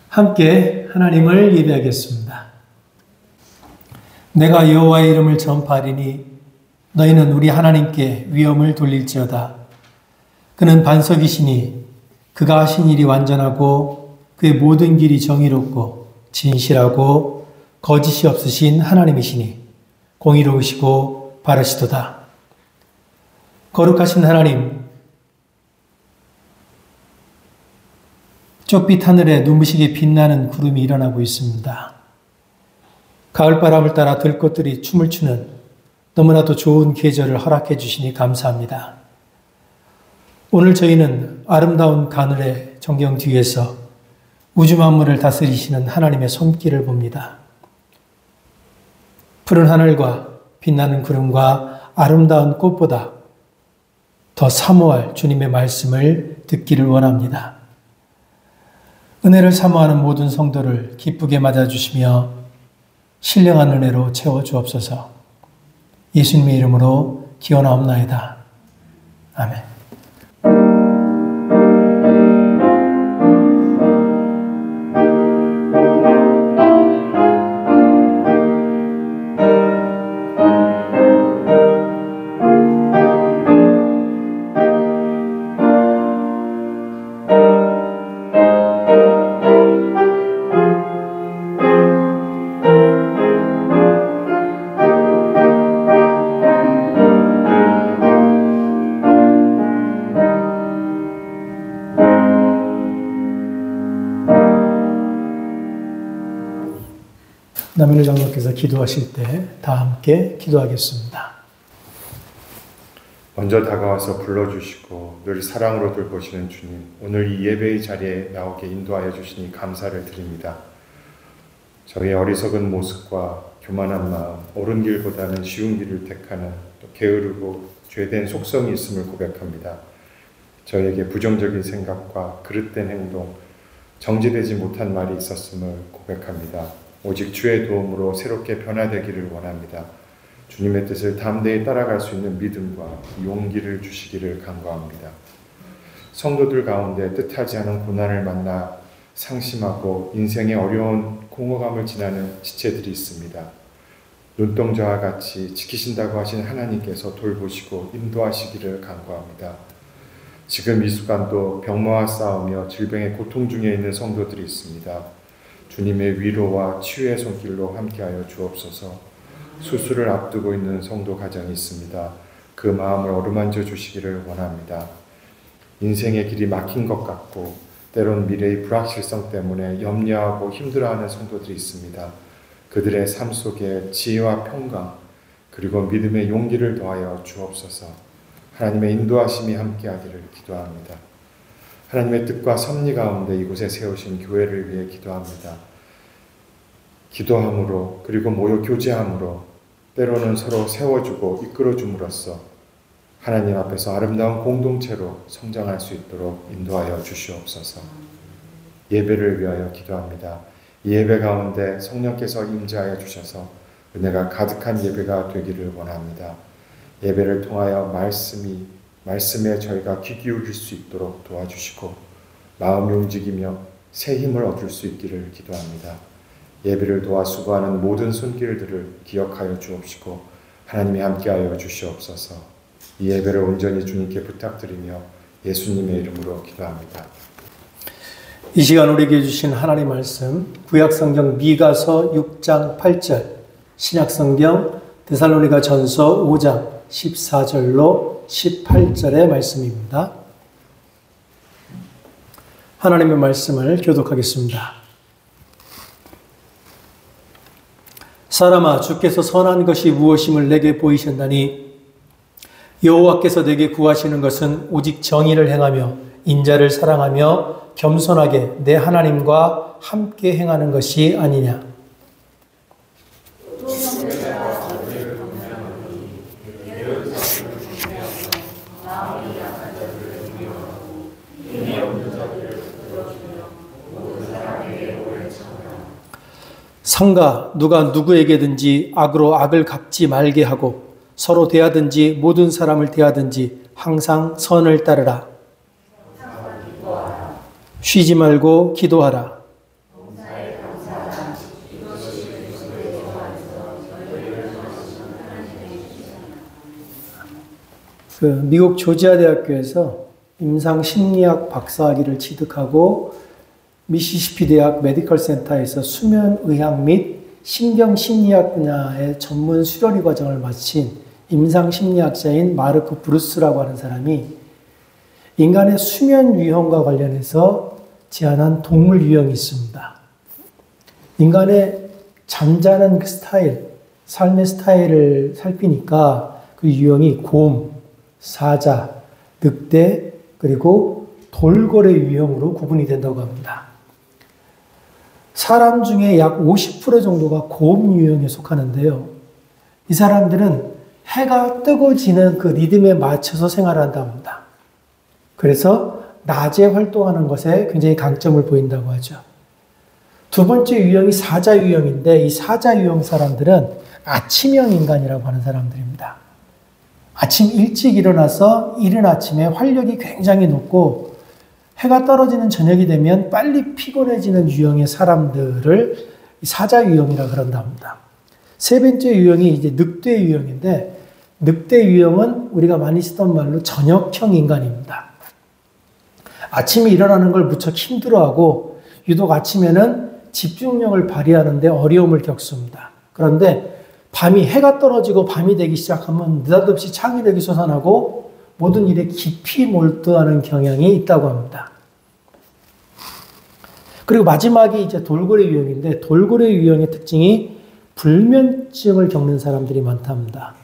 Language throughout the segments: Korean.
함께 하나님을 예배하겠습니다. 내가 여호와의 이름을 전파하리니 너희는 우리 하나님께 위엄을 돌릴지어다. 그는 반석이시니 그가 하신 일이 완전하고 그의 모든 길이 정의롭고 진실하고 거짓이 없으신 하나님이시니 공의로우시고 바르시도다. 거룩하신 하나님, 쪽빛 하늘에 눈부시게 빛나는 구름이 일어나고 있습니다. 가을바람을 따라 들꽃들이 춤을 추는 너무나도 좋은 계절을 허락해 주시니 감사합니다. 오늘 저희는 아름다운 가늘의 전경 뒤에서 우주 만물을 다스리시는 하나님의 손길을 봅니다. 푸른 하늘과 빛나는 구름과 아름다운 꽃보다 더 사모할 주님의 말씀을 듣기를 원합니다. 은혜를 사모하는 모든 성도를 기쁘게 맞아주시며 신령한 은혜로 채워주옵소서. 예수님의 이름으로 기원하옵나이다. 아멘. 남인우 장로께서 기도하실 때 다 함께 기도하겠습니다. 먼저 다가와서 불러주시고 늘 사랑으로 돌보시는 주님, 오늘 이 예배의 자리에 나오게 인도하여 주시니 감사를 드립니다. 저희의 어리석은 모습과 교만한 마음, 옳은 길보다는 쉬운 길을 택하는 또 게으르고 죄된 속성이 있음을 고백합니다. 저희에게 부정적인 생각과 그릇된 행동, 정지되지 못한 말이 있었음을 고백합니다. 오직 주의 도움으로 새롭게 변화되기를 원합니다. 주님의 뜻을 담대히 따라갈 수 있는 믿음과 용기를 주시기를 간구합니다. 성도들 가운데 뜻하지 않은 고난을 만나 상심하고 인생의 어려운 공허감을 지나는 지체들이 있습니다. 눈동자와 같이 지키신다고 하신 하나님께서 돌보시고 인도하시기를 간구합니다. 지금 이 순간도 병마와 싸우며 질병의 고통 중에 있는 성도들이 있습니다. 주님의 위로와 치유의 손길로 함께하여 주옵소서. 수술을 앞두고 있는 성도 가정이 있습니다. 그 마음을 어루만져 주시기를 원합니다. 인생의 길이 막힌 것 같고 때론 미래의 불확실성 때문에 염려하고 힘들어하는 성도들이 있습니다. 그들의 삶 속에 지혜와 평강 그리고 믿음의 용기를 더하여 주옵소서. 하나님의 인도하심이 함께하기를 기도합니다. 하나님의 뜻과 섭리 가운데 이곳에 세우신 교회를 위해 기도합니다. 기도함으로 그리고 모여 교제함으로 때로는 서로 세워주고 이끌어줌으로써 하나님 앞에서 아름다운 공동체로 성장할 수 있도록 인도하여 주시옵소서. 예배를 위하여 기도합니다. 이 예배 가운데 성령께서 임재하여 주셔서 은혜가 가득한 예배가 되기를 원합니다. 예배를 통하여 말씀에 저희가 귀 기울일 수 있도록 도와주시고 마음이 움직이며 새 힘을 얻을 수 있기를 기도합니다. 예배를 도와 수고하는 모든 손길들을 기억하여 주옵시고 하나님이 함께하여 주시옵소서. 이 예배를 온전히 주님께 부탁드리며 예수님의 이름으로 기도합니다. 이 시간 우리에게 주신 하나님 말씀 구약성경 미가서 6장 8절, 신약성경 데살로니가 전서 5장 14절로 18절의 말씀입니다. 하나님의 말씀을 교독하겠습니다. 사람아, 주께서 선한 것이 무엇임을 내게 보이셨나니 여호와께서 내게 구하시는 것은 오직 정의를 행하며 인자를 사랑하며 겸손하게 내 하나님과 함께 행하는 것이 아니냐. 상가 누가 누구에게든지 악으로 악을 갚지 말게 하고 서로 대하든지 모든 사람을 대하든지 항상 선을 따르라. 쉬지 말고 기도하라. 미국 조지아 대학교에서 임상 심리학 박사학위를 취득하고 미시시피 대학 메디컬 센터에서 수면의학 및 신경심리학 분야의 전문 수련의 과정을 마친 임상 심리학자인 마르크 브루스라고 하는 사람이 인간의 수면 유형과 관련해서 제안한 동물 유형이 있습니다. 인간의 잠자는 그 스타일, 삶의 스타일을 살피니까 그 유형이 곰, 사자, 늑대, 그리고 돌고래 유형으로 구분이 된다고 합니다. 사람 중에 약 50% 정도가 곰 유형에 속하는데요. 이 사람들은 해가 뜨고 지는 그 리듬에 맞춰서 생활한다고 합니다. 그래서 낮에 활동하는 것에 굉장히 강점을 보인다고 하죠. 두 번째 유형이 사자 유형인데 이 사자 유형 사람들은 아침형 인간이라고 하는 사람들입니다. 아침 일찍 일어나서 이른 아침에 활력이 굉장히 높고 해가 떨어지는 저녁이 되면 빨리 피곤해지는 유형의 사람들을 사자 유형이라고 그런다 합니다. 세 번째 유형이 이제 늑대 유형인데 늑대 유형은 우리가 많이 쓰던 말로 저녁형 인간입니다. 아침에 일어나는 걸 무척 힘들어하고 유독 아침에는 집중력을 발휘하는데 어려움을 겪습니다. 그런데 밤이 해가 떨어지고 밤이 되기 시작하면 느닷없이 창의력이 솟아나고 모든 일에 깊이 몰두하는 경향이 있다고 합니다. 그리고 마지막이 이제 돌고래 유형인데 돌고래 유형의 특징이 불면증을 겪는 사람들이 많답니다.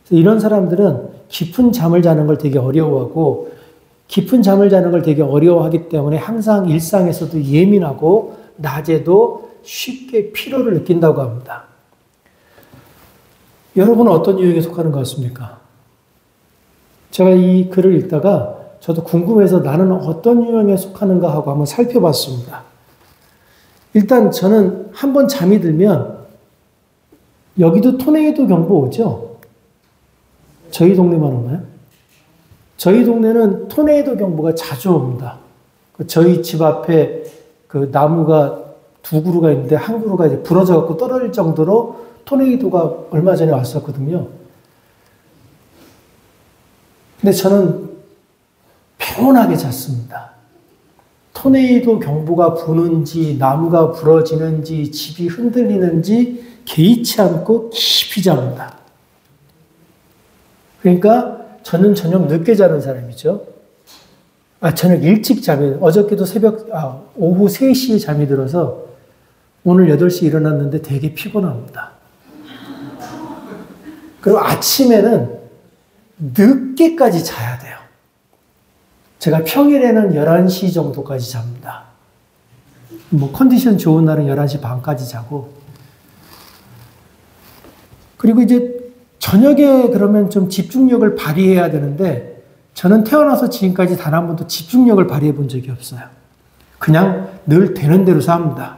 이런 사람들은 깊은 잠을 자는 걸 되게 어려워하고 깊은 잠을 자는 걸 되게 어려워하기 때문에 항상 일상에서도 예민하고 낮에도 쉽게 피로를 느낀다고 합니다. 여러분은 어떤 유형에 속하는 것 같습니까? 제가 이 글을 읽다가 저도 궁금해서 나는 어떤 유형에 속하는가 하고 한번 살펴봤습니다. 일단 저는 한번 잠이 들면 여기도 토네이도 경보 오죠? 저희 동네만 오나요? 저희 동네는 토네이도 경보가 자주 옵니다. 저희 집 앞에 그 나무가 두 그루가 있는데 한 그루가 이제 부러져 갖고 떨어질 정도로 토네이도가 얼마 전에 왔었거든요. 근데 저는 평온하게 잤습니다. 토네이도 경보가 부는지 나무가 부러지는지 집이 흔들리는지 개의치 않고 깊이 잡니다. 그러니까 저는 저녁 늦게 자는 사람이죠. 저녁 일찍 어저께도 오후 3시에 잠이 들어서 오늘 8시에 일어났는데 되게 피곤합니다. 그리고 아침에는 늦게까지 자야 돼요. 제가 평일에는 11시 정도까지 잡니다. 컨디션 좋은 날은 11시 반까지 자고. 그리고 이제 저녁에 그러면 좀 집중력을 발휘해야 되는데 저는 태어나서 지금까지 단 한 번도 집중력을 발휘해 본 적이 없어요. 그냥 늘 되는 대로 삽니다.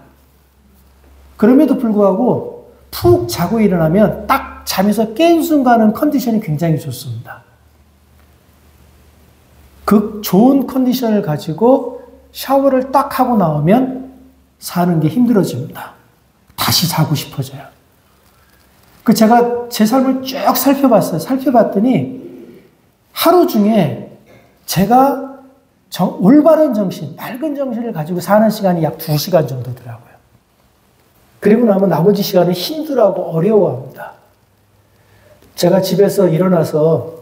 그럼에도 불구하고 푹 자고 일어나면 딱 잠에서 깬 순간은 컨디션이 굉장히 좋습니다. 그 좋은 컨디션을 가지고 샤워를 딱 하고 나오면 사는 게 힘들어집니다. 다시 자고 싶어져요. 제가 제 삶을 쭉 살펴봤어요. 살펴봤더니 하루 중에 제가 올바른 정신, 맑은 정신을 가지고 사는 시간이 약 2시간 정도더라고요. 그리고 나면 나머지 시간은 힘들어하고 어려워합니다. 제가 집에서 일어나서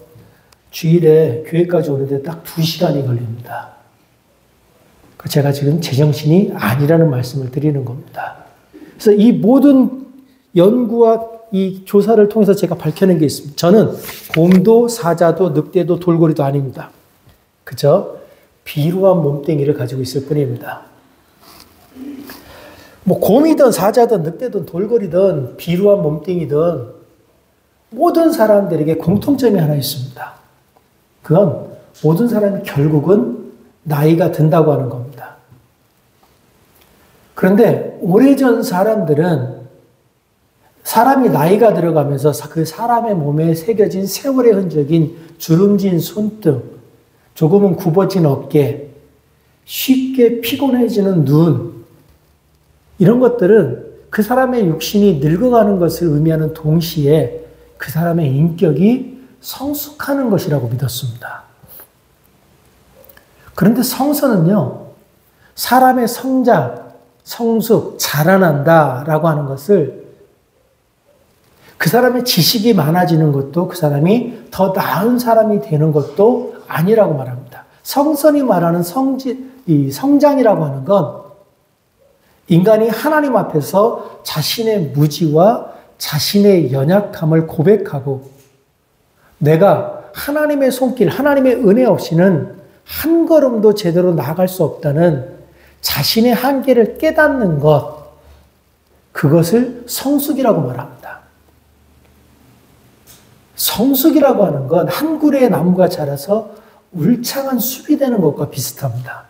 주일에 교회까지 오는데 딱 2시간이 걸립니다. 제가 지금 제정신이 아니라는 말씀을 드리는 겁니다. 그래서 이 모든 연구와 이 조사를 통해서 제가 밝혀낸 게 있습니다. 저는 곰도 사자도 늑대도 돌고래도 아닙니다. 그저 비루한 몸뚱이를 가지고 있을 뿐입니다. 곰이든 사자든 늑대든 돌고래든 비루한 몸뚱이든 모든 사람들에게 공통점이 하나 있습니다. 그건 모든 사람이 결국은 나이가 든다고 하는 겁니다. 그런데 오래전 사람들은 사람이 나이가 들어가면서 그 사람의 몸에 새겨진 세월의 흔적인 주름진 손등, 조금은 굽어진 어깨, 쉽게 피곤해지는 눈, 이런 것들은 그 사람의 육신이 늙어가는 것을 의미하는 동시에 그 사람의 인격이 성숙하는 것이라고 믿었습니다. 그런데 성서는요, 사람의 성장, 성숙, 자라난다라고 하는 것을 그 사람의 지식이 많아지는 것도 그 사람이 더 나은 사람이 되는 것도 아니라고 말합니다. 성선이 말하는 성장이라고 하는 건 인간이 하나님 앞에서 자신의 무지와 자신의 연약함을 고백하고 내가 하나님의 손길, 하나님의 은혜 없이는 한 걸음도 제대로 나아갈 수 없다는 자신의 한계를 깨닫는 것, 그것을 성숙이라고 말합니다. 성숙이라고 하는 건 한 그루의 나무가 자라서 울창한 숲이 되는 것과 비슷합니다.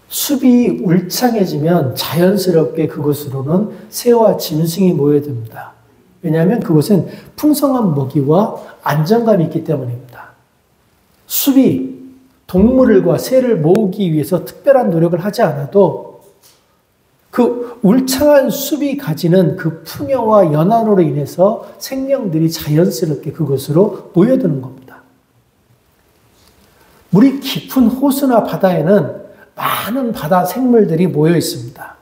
숲이 울창해지면 자연스럽게 그곳으로는 새와 짐승이 모여듭니다. 왜냐하면 그곳은 풍성한 먹이와 안정감이 있기 때문입니다. 숲이 동물과 새를 모으기 위해서 특별한 노력을 하지 않아도 그 울창한 숲이 가지는 그 풍요와 연한으로 인해서 생명들이 자연스럽게 그곳으로 모여드는 겁니다. 물이 깊은 호수나 바다에는 많은 바다 생물들이 모여 있습니다.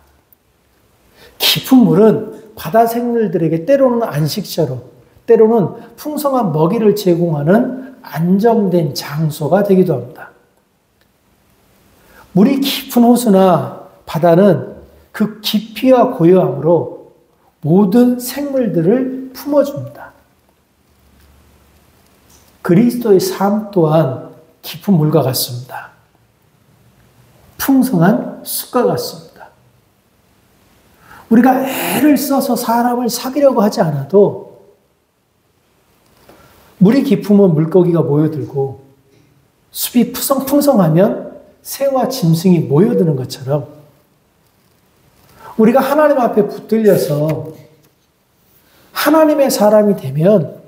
깊은 물은 바다 생물들에게 때로는 안식처로, 때로는 풍성한 먹이를 제공하는 안정된 장소가 되기도 합니다. 물이 깊은 호수나 바다는 그 깊이와 고요함으로 모든 생물들을 품어줍니다. 그리스도의 삶 또한 깊은 물과 같습니다. 풍성한 숲과 같습니다. 우리가 애를 써서 사람을 사귀려고 하지 않아도 물이 깊으면 물고기가 모여들고 숲이 풍성하면 새와 짐승이 모여드는 것처럼 우리가 하나님 앞에 붙들려서 하나님의 사람이 되면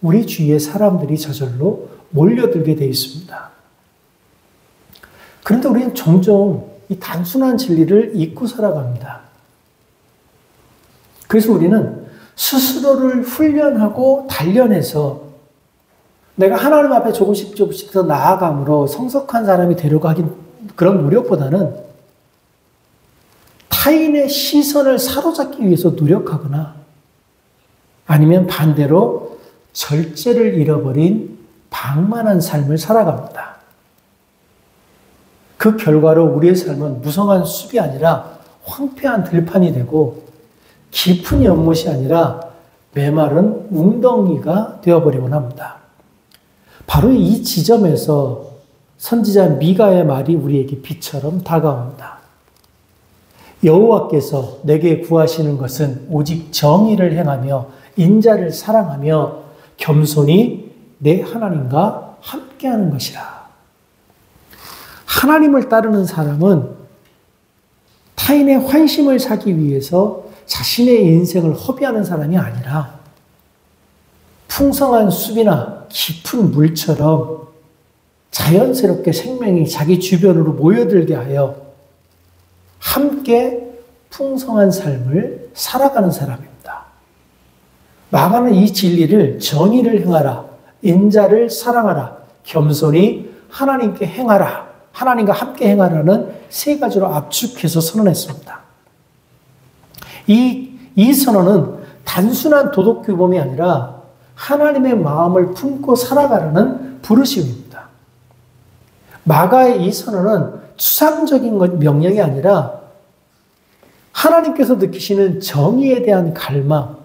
우리 주위에 사람들이 저절로 몰려들게 되어 있습니다. 그런데 우리는 종종 이 단순한 진리를 잊고 살아갑니다. 그래서 우리는 스스로를 훈련하고 단련해서 내가 하나님 앞에 조금씩 더 나아감으로 성숙한 사람이 되려고 하긴 그런 노력보다는 타인의 시선을 사로잡기 위해서 노력하거나 아니면 반대로 절제를 잃어버린 방만한 삶을 살아갑니다. 그 결과로 우리의 삶은 무성한 숲이 아니라 황폐한 들판이 되고 깊은 연못이 아니라 메마른 웅덩이가 되어버리곤 합니다. 바로 이 지점에서 선지자 미가의 말이 우리에게 빛처럼 다가옵니다. 여호와께서 내게 구하시는 것은 오직 정의를 행하며 인자를 사랑하며 겸손히 내 하나님과 함께하는 것이라. 하나님을 따르는 사람은 타인의 환심을 사기 위해서 자신의 인생을 허비하는 사람이 아니라 풍성한 숲이나 깊은 물처럼 자연스럽게 생명이 자기 주변으로 모여들게 하여 함께 풍성한 삶을 살아가는 사람입니다. 마가는 이 진리를 정의를 행하라, 인자를 사랑하라, 겸손히 하나님께 행하라, 하나님과 함께 행하라는 세 가지로 압축해서 선언했습니다. 이 선언은 단순한 도덕 규범이 아니라 하나님의 마음을 품고 살아가라는 부르심입니다. 마가의 이 선언은 추상적인 명령이 아니라 하나님께서 느끼시는 정의에 대한 갈망,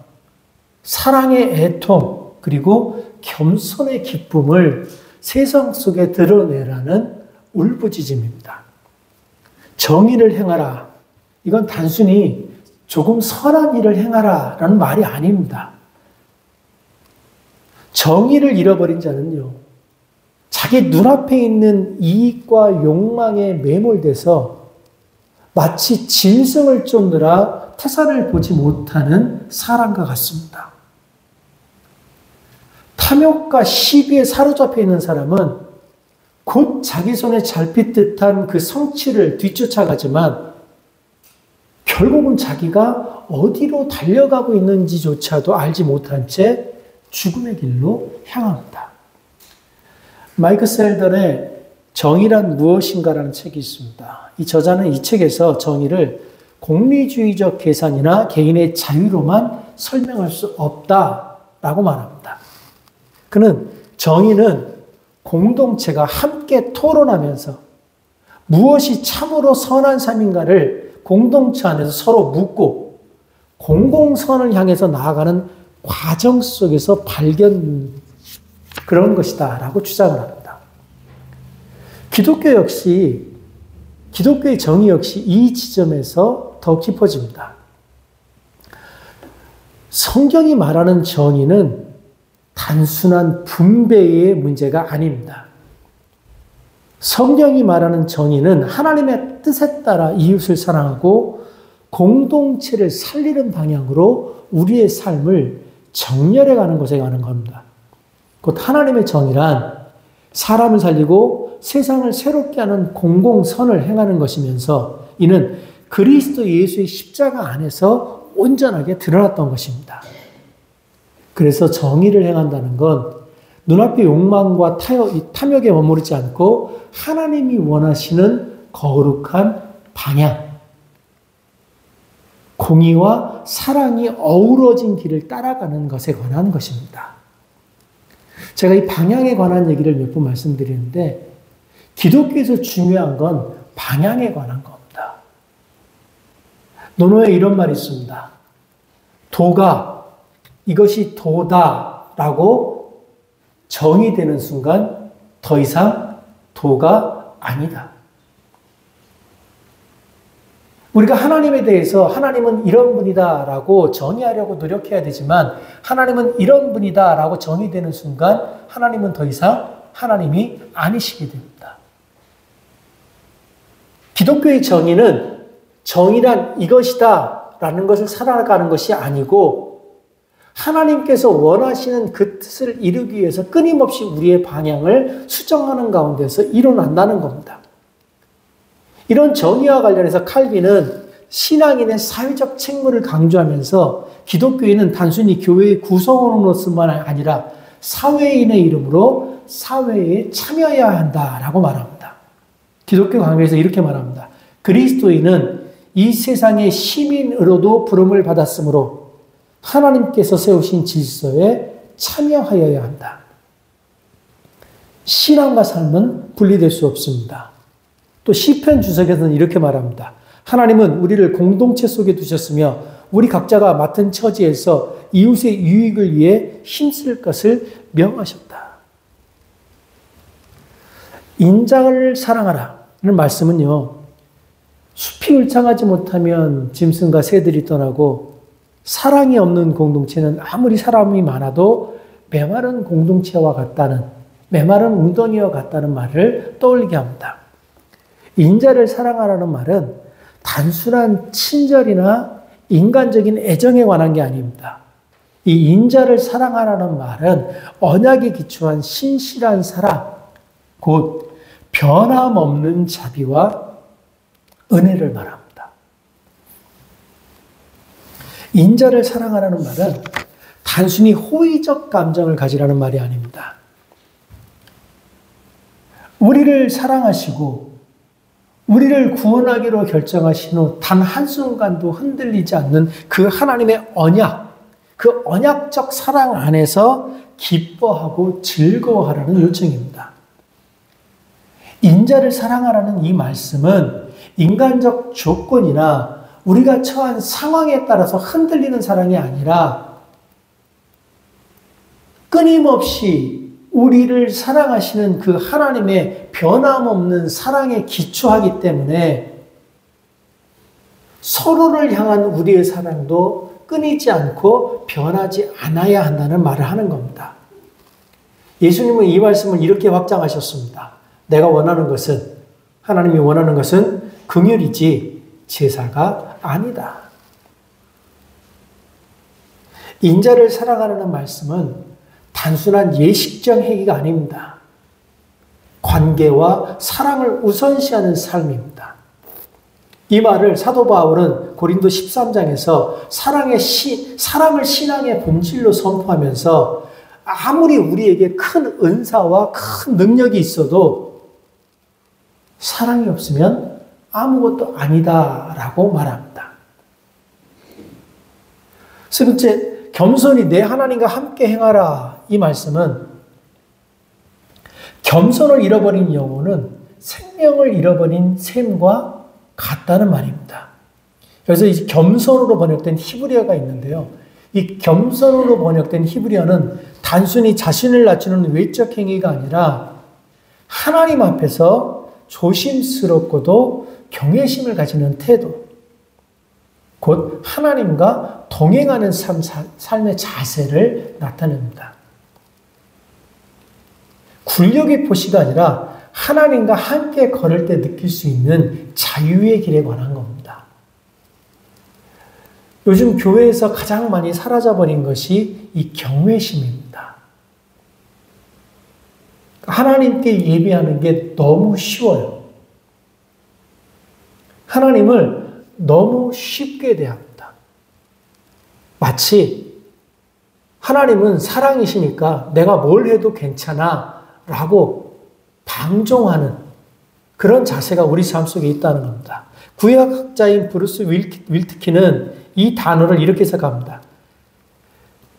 사랑의 애통, 그리고 겸손의 기쁨을 세상 속에 드러내라는 울부짖음입니다. 정의를 행하라. 이건 단순히 조금 선한 일을 행하라 라는 말이 아닙니다. 정의를 잃어버린 자는요, 자기 눈앞에 있는 이익과 욕망에 매몰돼서 마치 짐승을 쫓느라 태산을 보지 못하는 사람과 같습니다. 탐욕과 시비에 사로잡혀 있는 사람은 곧 자기 손에 잡힐 듯한 그 성취를 뒤쫓아가지만 결국은 자기가 어디로 달려가고 있는지조차도 알지 못한 채 죽음의 길로 향합니다. 마이크 셀던의 정의란 무엇인가라는 책이 있습니다. 이 저자는 이 책에서 정의를功利주의적 계산이나 개인의 자유로만 설명할 수 없다라고 말합니다. 그는 정의는 공동체가 함께 토론하면서 무엇이 참으로 선한 삶인가를 공동체 안에서 서로 묻고 공공선을 향해서 나아가는 과정 속에서 발견 그런 것이다 라고 주장을 합니다. 기독교의 정의 역시 이 지점에서 더 깊어집니다. 성경이 말하는 정의는 단순한 분배의 문제가 아닙니다. 성경이 말하는 정의는 하나님의 뜻에 따라 이웃을 사랑하고 공동체를 살리는 방향으로 우리의 삶을 정렬해 가는 것에 관한 겁니다. 곧 하나님의 정의란 사람을 살리고 세상을 새롭게 하는 공공선을 행하는 것이면서 이는 그리스도 예수의 십자가 안에서 온전하게 드러났던 것입니다. 그래서 정의를 행한다는 건 눈앞의 욕망과 탐욕에 머무르지 않고 하나님이 원하시는 거룩한 방향, 공의와 사랑이 어우러진 길을 따라가는 것에 관한 것입니다. 제가 이 방향에 관한 얘기를 몇 번 말씀드리는데 기독교에서 중요한 건 방향에 관한 겁니다. 논어에 이런 말이 있습니다. 도가 이것이 도다라고 정의되는 순간 더 이상 도가 아니다. 우리가 하나님에 대해서 하나님은 이런 분이다라고 정의하려고 노력해야 되지만 하나님은 이런 분이다라고 정의되는 순간 하나님은 더 이상 하나님이 아니시게 됩니다. 기독교의 정의는 정의란 이것이다 라는 것을 살아가는 것이 아니고 하나님께서 원하시는 그 뜻을 이루기 위해서 끊임없이 우리의 방향을 수정하는 가운데서 일어난다는 겁니다. 이런 정의와 관련해서 칼빈은 신앙인의 사회적 책무를 강조하면서 기독교인은 단순히 교회의 구성원으로서만 아니라 사회인의 이름으로 사회에 참여해야 한다라고 말합니다. 기독교 강요에서 이렇게 말합니다. 그리스도인은 이 세상의 시민으로도 부름을 받았으므로 하나님께서 세우신 질서에 참여하여야 한다. 신앙과 삶은 분리될 수 없습니다. 또 시편 주석에서는 이렇게 말합니다. 하나님은 우리를 공동체 속에 두셨으며 우리 각자가 맡은 처지에서 이웃의 유익을 위해 힘쓸 것을 명하셨다. 인자를 사랑하라는 말씀은요. 숲이 울창하지 못하면 짐승과 새들이 떠나고 사랑이 없는 공동체는 아무리 사람이 많아도 메마른 공동체와 같다는 메마른 웅덩이와 같다는 말을 떠올리게 합니다. 인자를 사랑하라는 말은 단순한 친절이나 인간적인 애정에 관한 게 아닙니다. 이 인자를 사랑하라는 말은 언약에 기초한 신실한 사랑, 곧 변함없는 자비와 은혜를 말합니다. 인자를 사랑하라는 말은 단순히 호의적 감정을 가지라는 말이 아닙니다. 우리를 사랑하시고 우리를 구원하기로 결정하신 후 단 한순간도 흔들리지 않는 그 하나님의 언약, 그 언약적 사랑 안에서 기뻐하고 즐거워하라는 요청입니다. 인자를 사랑하라는 이 말씀은 인간적 조건이나 우리가 처한 상황에 따라서 흔들리는 사랑이 아니라 끊임없이 우리를 사랑하시는 그 하나님의 변함없는 사랑에 기초하기 때문에 서로를 향한 우리의 사랑도 끊이지 않고 변하지 않아야 한다는 말을 하는 겁니다. 예수님은 이 말씀을 이렇게 확장하셨습니다. 내가 원하는 것은, 하나님이 원하는 것은 긍휼이지 제사가 아니다. 인자를 사랑하라는 말씀은 단순한 예식적 행위가 아닙니다. 관계와 사랑을 우선시하는 삶입니다. 이 말을 사도 바울은 고린도 13장에서 사랑을 신앙의 본질로 선포하면서 아무리 우리에게 큰 은사와 큰 능력이 있어도 사랑이 없으면 아무것도 아니다라고 말합니다. 세 번째, 겸손히 내 하나님과 함께 행하라. 이 말씀은 겸손을 잃어버린 영혼은 생명을 잃어버린 샘과 같다는 말입니다. 그래서 이 겸손으로 번역된 히브리어가 있는데요. 이 겸손으로 번역된 히브리어는 단순히 자신을 낮추는 외적 행위가 아니라 하나님 앞에서 조심스럽고도 경외심을 가지는 태도, 곧 하나님과 동행하는 삶의 자세를 나타냅니다. 굴욕의 표시가 아니라 하나님과 함께 걸을 때 느낄 수 있는 자유의 길에 관한 겁니다. 요즘 교회에서 가장 많이 사라져버린 것이 이 경외심입니다. 하나님께 예배하는 게 너무 쉬워요. 하나님을 너무 쉽게 대합니다. 마치 하나님은 사랑이시니까 내가 뭘 해도 괜찮아 라고 방종하는 그런 자세가 우리 삶 속에 있다는 겁니다. 구약학자인 브루스 윌트키는 이 단어를 이렇게 해석합니다.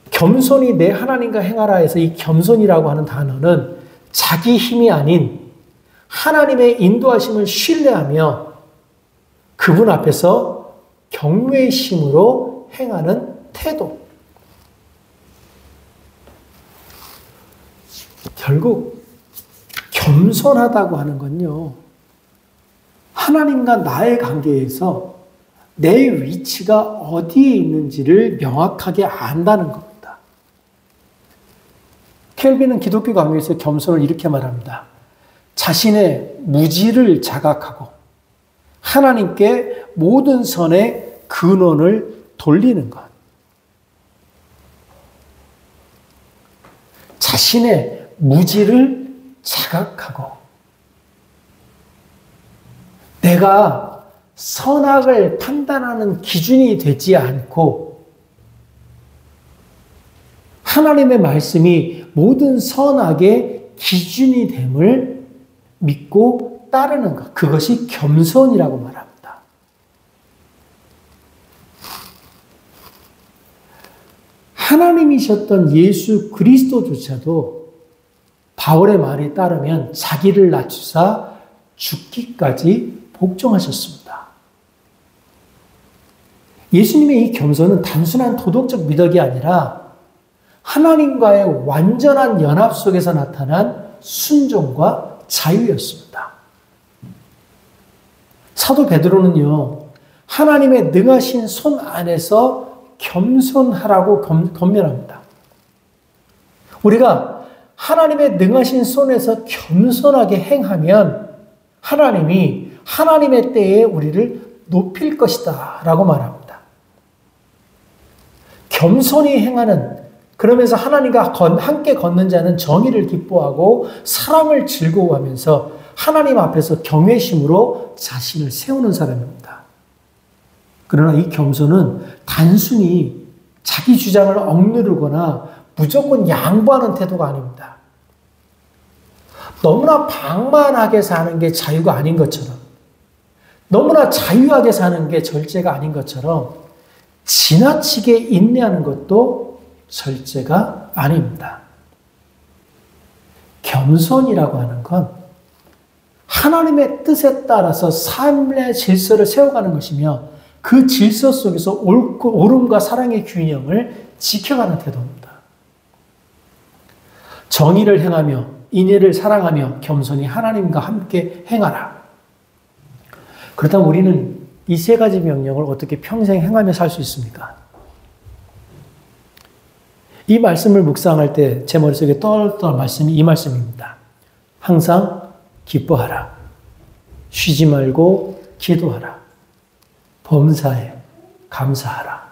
겸손히 내 하나님과 행하라 해서 이 겸손이라고 하는 단어는 자기 힘이 아닌 하나님의 인도하심을 신뢰하며 그분 앞에서 경외심으로 행하는 태도. 결국 겸손하다고 하는 건요, 하나님과 나의 관계에서 내 위치가 어디에 있는지를 명확하게 안다는 겁니다. 켈빈은 기독교 강요에서 겸손을 이렇게 말합니다. 자신의 무지를 자각하고 하나님께 모든 선의 근원을 돌리는 것. 자신의 무지를 자각하고 내가 선악을 판단하는 기준이 되지 않고 하나님의 말씀이 모든 선악의 기준이 됨을 믿고 따르는 것. 그것이 겸손이라고 말합니다. 하나님이셨던 예수 그리스도조차도 바울의 말에 따르면 자기를 낮추사 죽기까지 복종하셨습니다. 예수님의 이 겸손은 단순한 도덕적 미덕이 아니라 하나님과의 완전한 연합 속에서 나타난 순종과 자유였습니다. 사도 베드로는요, 하나님의 능하신 손 안에서 겸손하라고 권면합니다. 우리가 하나님의 능하신 손에서 겸손하게 행하면 하나님이 하나님의 때에 우리를 높일 것이다 라고 말합니다. 겸손히 행하는, 그러면서 하나님과 함께 걷는 자는 정의를 기뻐하고 사랑을 즐거워하면서 하나님 앞에서 경외심으로 자신을 세우는 사람입니다. 그러나 이 겸손은 단순히 자기 주장을 억누르거나 무조건 양보하는 태도가 아닙니다. 너무나 방만하게 사는 게 자유가 아닌 것처럼, 너무나 자유하게 사는 게 절제가 아닌 것처럼 지나치게 인내하는 것도 절제가 아닙니다. 겸손이라고 하는 건 하나님의 뜻에 따라서 삶의 질서를 세워가는 것이며 그 질서 속에서 옳음과 사랑의 균형을 지켜가는 태도입니다. 정의를 행하며 인애를 사랑하며 겸손히 하나님과 함께 행하라. 그렇다면 우리는 이 세 가지 명령을 어떻게 평생 행하며 살 수 있습니까? 이 말씀을 묵상할 때 제 머릿속에 떠올랐던 말씀이 이 말씀입니다. 항상 기뻐하라. 쉬지 말고 기도하라. 범사에 감사하라.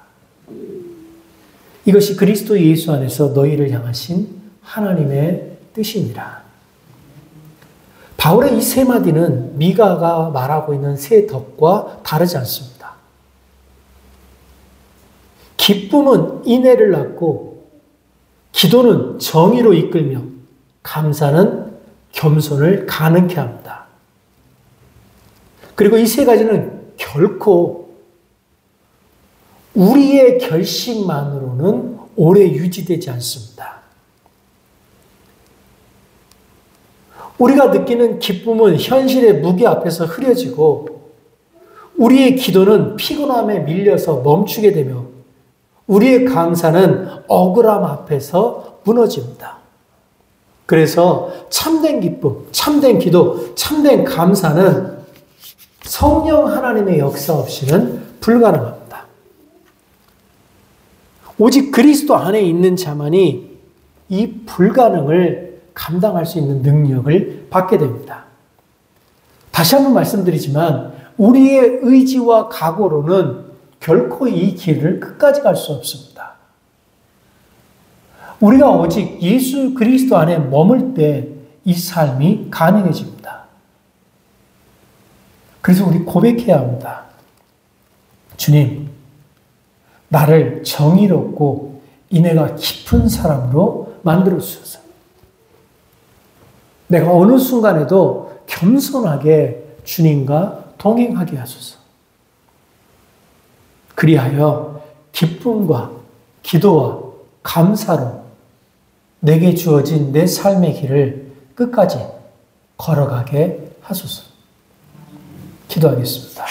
이것이 그리스도 예수 안에서 너희를 향하신 하나님의 뜻이니라. 바울의 이 세 마디는 미가가 말하고 있는 세 덕과 다르지 않습니다. 기쁨은 인애를 낳고 기도는 정의로 이끌며 감사는 겸손을 가능케 합니다. 그리고 이 세 가지는 결코 우리의 결심만으로는 오래 유지되지 않습니다. 우리가 느끼는 기쁨은 현실의 무게 앞에서 흐려지고 우리의 기도는 피곤함에 밀려서 멈추게 되며 우리의 감사는 억울함 앞에서 무너집니다. 그래서 참된 기쁨, 참된 기도, 참된 감사는 성령 하나님의 역사 없이는 불가능합니다. 오직 그리스도 안에 있는 자만이 이 불가능을 감당할 수 있는 능력을 받게 됩니다. 다시 한번 말씀드리지만 우리의 의지와 각오로는 결코 이 길을 끝까지 갈 수 없습니다. 우리가 오직 예수 그리스도 안에 머물 때 이 삶이 가능해집니다. 그래서 우리 고백해야 합니다. 주님, 나를 정의롭고 인애가 깊은 사람으로 만들어 주소서. 내가 어느 순간에도 겸손하게 주님과 동행하게 하소서. 그리하여 기쁨과 기도와 감사로 내게 주어진 내 삶의 길을 끝까지 걸어가게 하소서. 기도하겠습니다.